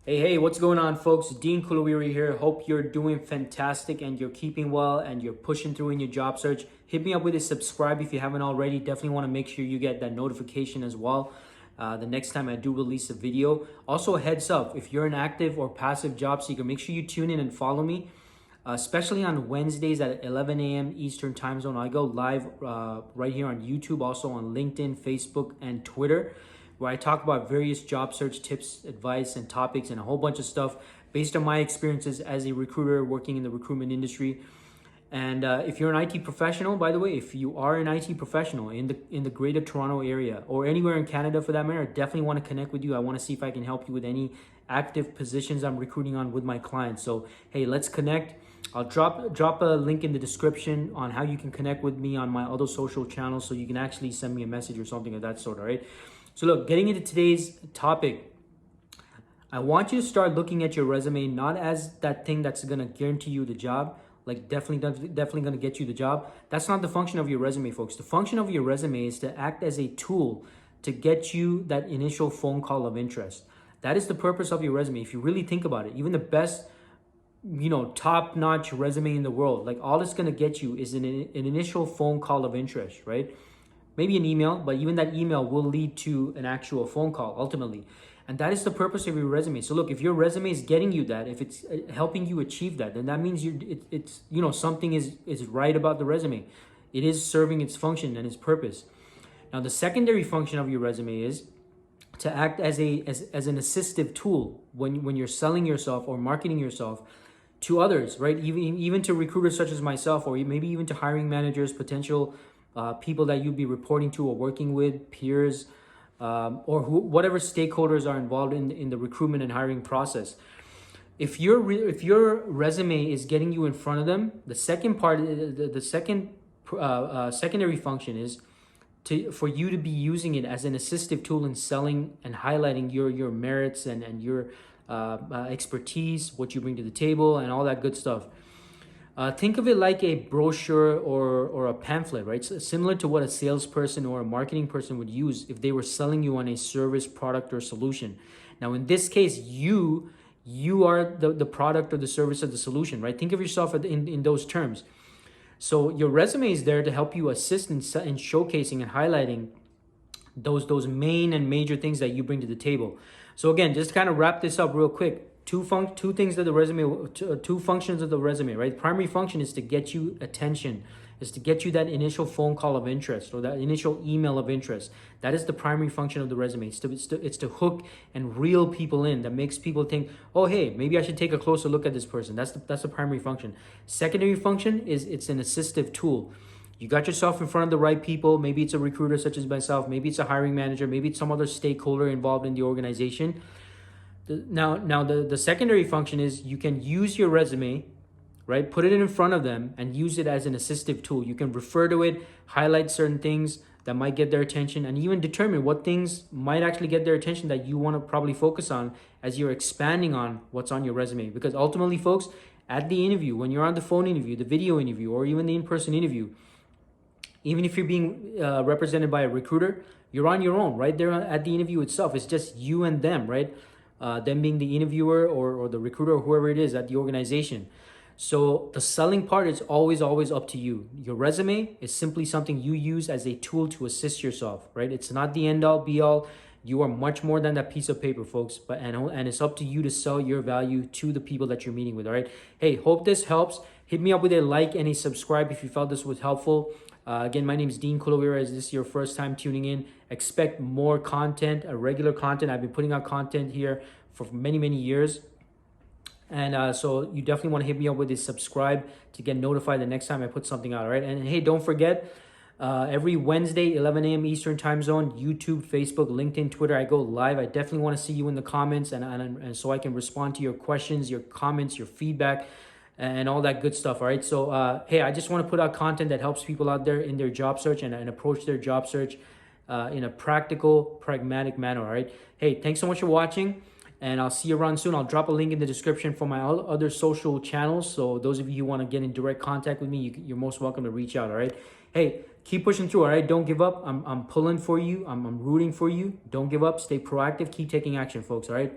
Hey, what's going on, folks? Dean Kulaweera here. Hope you're doing fantastic and you're keeping well and you're pushing through in your job search. Hit me up with a subscribe if you haven't already. Definitely want to make sure you get that notification as well the next time I do release a video. Also, a heads up, if you're an active or passive job seeker, make sure you tune in and follow me, especially on Wednesdays at 11 a.m. Eastern time zone. I go live right here on YouTube, also on LinkedIn, Facebook, and Twitter, where I talk about various job search tips, advice, and topics, and a whole bunch of stuff based on my experiences as a recruiter working in the recruitment industry. And if you're an IT professional, by the way, if you are an IT professional in the Greater Toronto area or anywhere in Canada for that matter, I definitely want to connect with you. I want to see if I can help you with any active positions I'm recruiting on with my clients. So hey, let's connect. I'll drop a link in the description on how you can connect with me on my other social channels, so you can actually send me a message or something of that sort. All right. So look, getting into today's topic, I want you to start looking at your resume not as that thing that's gonna guarantee you the job, like definitely gonna get you the job. That's not the function of your resume, folks. The function of your resume is to act as a tool to get you that initial phone call of interest. That is the purpose of your resume. If you really think about it, even the best, top-notch resume in the world, like all it's gonna get you is an initial phone call of interest, right? Maybe an email, but even that email will lead to an actual phone call ultimately. And that is the purpose of your resume. So look, if your resume is getting you that, if it's helping you achieve that, then that means it's something is right about the resume. It is serving its function and its purpose. Now, the secondary function of your resume is to act as an assistive tool when you're selling yourself or marketing yourself to others, right? Even to recruiters such as myself, or maybe even to hiring managers, potential people that you'd be reporting to or working with, peers, or whatever stakeholders are involved in the recruitment and hiring process. If your resume is getting you in front of them, the second part, the second secondary function is for you to be using it as an assistive tool in selling and highlighting your merits and your expertise, what you bring to the table, and all that good stuff. Think of it like a brochure or a pamphlet, right? So similar to what a salesperson or a marketing person would use if they were selling you on a service, product, or solution. Now, in this case, you are the product or the service or the solution, right? Think of yourself in those terms. So your resume is there to help you assist in showcasing and highlighting those main and major things that you bring to the table. So again, just to kind of wrap this up real quick, two things that the resume, two functions of the resume, right? The primary function is to get you attention, is to get you that initial phone call of interest or that initial email of interest. That is the primary function of the resume. It's to hook and reel people in. That makes people think, oh, hey, maybe I should take a closer look at this person. That's the primary function. Secondary function is it's an assistive tool. You got yourself in front of the right people. Maybe it's a recruiter such as myself. Maybe it's a hiring manager. Maybe it's some other stakeholder involved in the organization. Now the secondary function is you can use your resume, right? Put it in front of them and use it as an assistive tool. You can refer to it, highlight certain things that might get their attention, and even determine what things might actually get their attention that you want to probably focus on as you're expanding on what's on your resume. Because ultimately, folks, at the interview, when you're on the phone interview, the video interview, or even the in-person interview, even if you're being represented by a recruiter, you're on your own, right there at the interview itself. It's just you and them, right? Them being the interviewer or the recruiter or whoever it is at the organization. So the selling part is always up to you. Your resume is simply something you use as a tool to assist yourself, right? It's not the end all be all. You are much more than that piece of paper, folks. And it's up to you to sell your value to the people that you're meeting with, all right? Hey, hope this helps. Hit me up with a like and a subscribe if you felt this was helpful. Again, my name is Dean Kulaweera. Is this your first time tuning in? Expect more content, regular content. I've been putting out content here for many years. And so you definitely want to hit me up with a subscribe to get notified the next time I put something out, all right? And hey, don't forget, every Wednesday, 11 a.m. Eastern time zone, YouTube, Facebook, LinkedIn, Twitter, I go live. I definitely want to see you in the comments and so I can respond to your questions, your comments, your feedback, and all that good stuff, all right? So, hey, I just want to put out content that helps people out there in their job search and approach their job search in a practical, pragmatic manner, all right? Hey, thanks so much for watching, and I'll see you around soon. I'll drop a link in the description for my other social channels, so those of you who want to get in direct contact with me, you're most welcome to reach out, all right? Hey, keep pushing through, all right? Don't give up. I'm pulling for you. I'm rooting for you. Don't give up. Stay proactive. Keep taking action, folks, all right?